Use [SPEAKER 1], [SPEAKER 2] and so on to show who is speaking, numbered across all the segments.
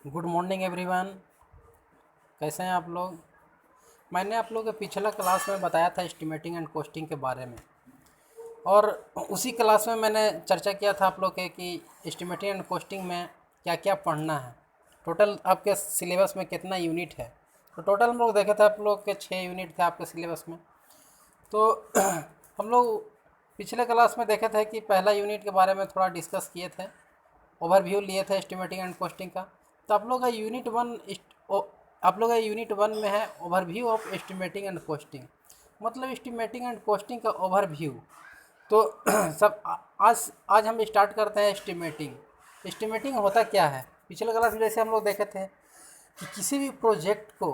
[SPEAKER 1] Good morning everyone. कैसे हैं आप लोग। मैंने आप लोग के पिछला क्लास में बताया था एस्टिमेटिंग एंड कॉस्टिंग के बारे में, और उसी क्लास में मैंने चर्चा किया था आप लोग के कि एस्टिमेटिंग एंड कॉस्टिंग में क्या क्या पढ़ना है। टोटल आपके सिलेबस में कितना यूनिट है। तो टोटल हम लोग देखे थे आप लोग के 6 यूनिट थे आपके सिलेबस में। तो हम लोग पिछले क्लास में देखे थे कि पहला यूनिट के बारे में थोड़ा डिस्कस किए थे, ओवरव्यू लिए थे एस्टिमेटिंग एंड कॉस्टिंग का। तो आप लोग का यूनिट वन में है overview of estimating and costing, मतलब एस्टिमेटिंग एंड कॉस्टिंग का ओवरव्यू। तो सब आज आज हम स्टार्ट करते हैं एस्टिमेटिंग। एस्टिमेटिंग होता क्या है। पिछले क्लास में जैसे हम लोग देखे थे कि किसी भी प्रोजेक्ट को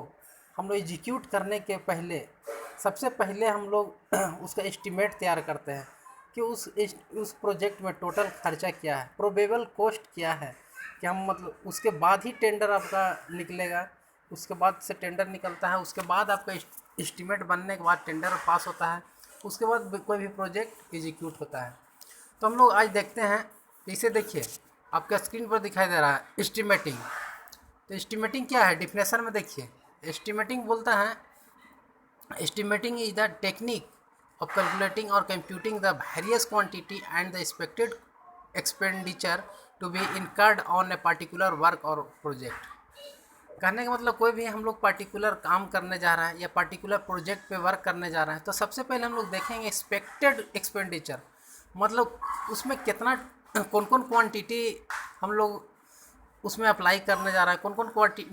[SPEAKER 1] हम लोग एग्जीक्यूट करने के पहले सबसे पहले हम लोग उसका एस्टिमेट तैयार करते हैं कि उस प्रोजेक्ट में टोटल खर्चा क्या है, प्रोबेबल कॉस्ट क्या है, कि हम मतलब उसके बाद ही टेंडर आपका निकलेगा। उसके बाद से टेंडर निकलता है, उसके बाद आपका एस्टिमेट बनने के बाद टेंडर पास होता है, उसके बाद कोई भी प्रोजेक्ट एग्जीक्यूट होता है। तो हम लोग आज देखते हैं। इसे देखिए, आपका स्क्रीन पर दिखाई दे रहा है एस्टिमेटिंग। तो एस्टिमेटिंग क्या है, डिफिनेशन में देखिए। एस्टिमेटिंग बोलता है, estimating is the technique of calculating or computing the various quantity and the expected expenditure to be incurred on a particular work or project। कहने का मतलब कोई भी हम लोग पार्टिकुलर काम करने जा रहे हैं या पार्टिकुलर प्रोजेक्ट पे वर्क करने जा रहे हैं, तो सबसे पहले हम लोग देखेंगे एक्सपेक्टेड एक्सपेंडिचर, मतलब उसमें कितना कौन कौन क्वांटिटी हम लोग उसमें अप्लाई करने जा रहा है, कौन कौन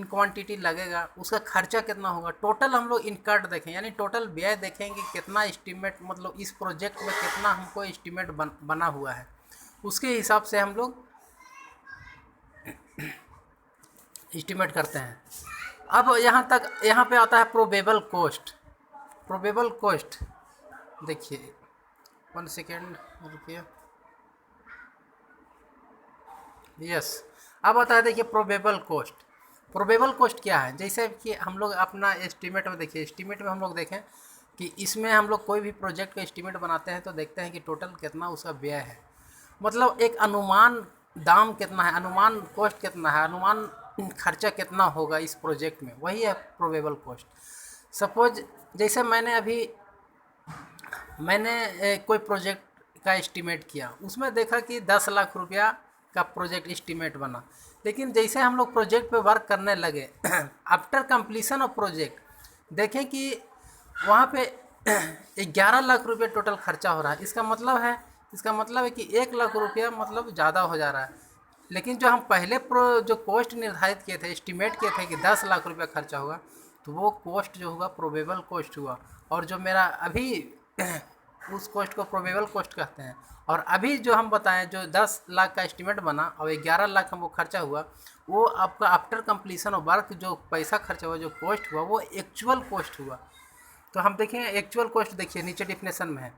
[SPEAKER 1] क्वांटिटी लगेगा, उसका खर्चा कितना होगा। टोटल हम लोग इनकर्ड देखें, यानी टोटल व्यय देखेंगे कितना एस्टीमेट, मतलब इस प्रोजेक्ट में कितना हमको एस्टीमेट बना हुआ है, उसके हिसाब से हम लोग एस्टीमेट करते हैं। अब यहाँ पे आता है प्रोबेबल कॉस्ट। प्रोबेबल कॉस्ट देखिए, 1 सेकेंड रुकिए। यस, अब आता है देखिए प्रोबेबल कॉस्ट। प्रोबेबल कॉस्ट क्या है, जैसे कि हम लोग अपना एस्टीमेट में देखिए, एस्टीमेट में हम लोग देखें कि इसमें हम लोग कोई भी प्रोजेक्ट का एस्टीमेट बनाते हैं तो देखते हैं कि टोटल कितना उसका व्यय है, मतलब एक अनुमान दाम कितना है, अनुमान कॉस्ट कितना है, अनुमान खर्चा कितना होगा इस प्रोजेक्ट में, वही है प्रोबेबल कॉस्ट। सपोज जैसे मैंने कोई प्रोजेक्ट का एस्टीमेट किया, उसमें देखा कि 10 लाख रुपया का प्रोजेक्ट एस्टीमेट बना, लेकिन जैसे हम लोग प्रोजेक्ट पे वर्क करने लगे आफ्टर कंप्लीशन ऑफ प्रोजेक्ट देखें कि वहाँ पे 11 लाख रुपये टोटल खर्चा हो रहा है। इसका मतलब है कि 1 लाख रुपया मतलब ज़्यादा हो जा रहा है, लेकिन जो हम पहले जो कॉस्ट निर्धारित किए थे, एस्टीमेट किए थे कि 10 लाख रुपया खर्चा होगा, तो वो कॉस्ट जो होगा प्रोबेबल कॉस्ट हुआ। और जो मेरा अभी उस कॉस्ट को प्रोबेबल कॉस्ट कहते हैं। और अभी जो हम बताएं, जो 10 लाख का एस्टीमेट बना और 11 लाख हमको खर्चा हुआ, वो आपका आफ्टर कंप्लीशन ऑफ वर्क जो पैसा खर्चा हुआ, जो कॉस्ट हुआ, वो एक्चुअल कॉस्ट हुआ। तो हम देखेंगे एक्चुअल कॉस्ट, देखिए नीचे डिफिनेशन में है,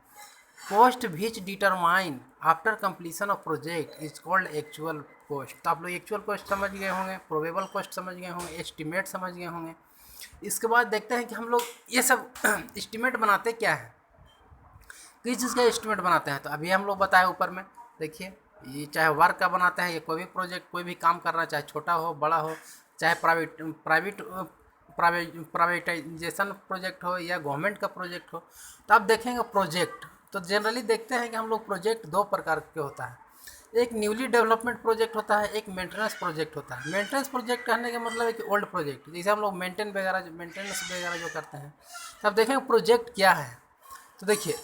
[SPEAKER 1] cost which determine after completion of project is called actual cost. तो आप लोग एक्चुअल कॉस्ट समझ गए होंगे, प्रोबेबल कॉस्ट समझ गए होंगे, एस्टीमेट समझ गए होंगे। इसके बाद देखते हैं कि हम लोग ये सब एस्टीमेट बनाते क्या है, किस चीज़ का एस्टीमेट बनाते हैं। तो अभी हम लोग बताए ऊपर में, देखिए ये चाहे वर्क का बनाते हैं, ये कोई भी प्रोजेक्ट, कोई भी काम करना, चाहे छोटा हो बड़ा हो, चाहे प्राइवेटाइजेशन प्रोजेक्ट हो या गवर्नमेंट का प्रोजेक्ट हो। तो आप देखेंगे प्रोजेक्ट, तो जनरली देखते हैं कि हम लोग प्रोजेक्ट 2 प्रकार के होता है, एक न्यूली डेवलपमेंट प्रोजेक्ट होता है, एक मेंटेनेंस प्रोजेक्ट होता है। मेंटेनेंस प्रोजेक्ट कहने का मतलब है कि ओल्ड प्रोजेक्ट, जैसे हम लोग मेंटेनेंस वगैरह जो करते हैं। तो आप देखेंगे प्रोजेक्ट क्या है। तो देखिए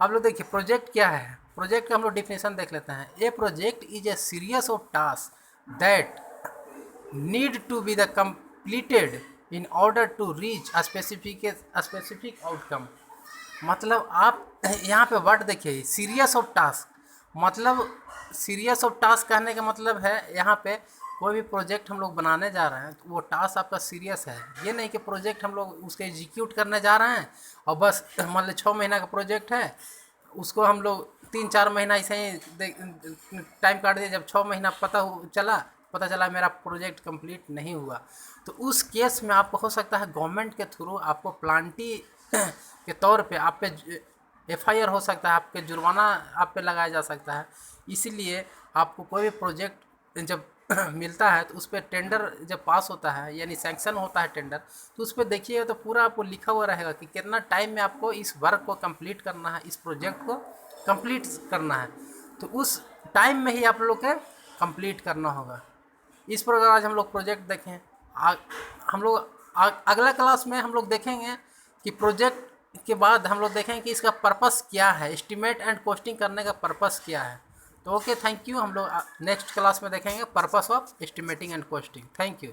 [SPEAKER 1] आप लोग देखिए प्रोजेक्ट क्या है। प्रोजेक्ट का हम लोग डिफिनेशन देख लेते हैं। A project is a series of task that need to be the completed in order to reach a specific outcome. मतलब आप यहाँ पे वर्ड देखिए, सीरियस ऑफ टास्क, मतलब सीरियस ऑफ टास्क कहने का मतलब है यहाँ पे कोई भी प्रोजेक्ट हम लोग बनाने जा रहे हैं तो वो टास्क आपका सीरियस है। ये नहीं कि प्रोजेक्ट हम लोग उसके एग्जीक्यूट करने जा रहे हैं और बस मान लो 6 महीना का प्रोजेक्ट है, उसको हम लोग 3-4 महीना ऐसे ही टाइम काट दिया, जब 6 महीना पता चला मेरा प्रोजेक्ट कंप्लीट नहीं हुआ, तो उस केस में आपको हो सकता है गवर्नमेंट के थ्रू आपको प्लांटी के तौर पे आप पे FIR हो सकता है, आपके जुर्माना आप पे लगाया जा सकता है। इसीलिए आपको कोई भी प्रोजेक्ट जब मिलता है तो उस पर टेंडर जब पास होता है यानी सैंक्शन होता है टेंडर, तो उस पर देखिएगा तो पूरा आपको लिखा हुआ रहेगा कि कितना टाइम में आपको इस वर्क को कंप्लीट करना है, इस प्रोजेक्ट को कंप्लीट करना है। तो उस टाइम में ही आप लोग के कंप्लीट करना होगा। इस प्रकार आज हम लोग प्रोजेक्ट देखें। हम लोग अगला क्लास में हम लोग देखेंगे कि प्रोजेक्ट के बाद हम लोग देखेंगे कि इसका पर्पस क्या है, एस्टिमेट एंड कॉस्टिंग करने का पर्पस क्या है। तो ओके, थैंक यू। हम लोग नेक्स्ट क्लास में देखेंगे purpose of estimating and costing. Thank you.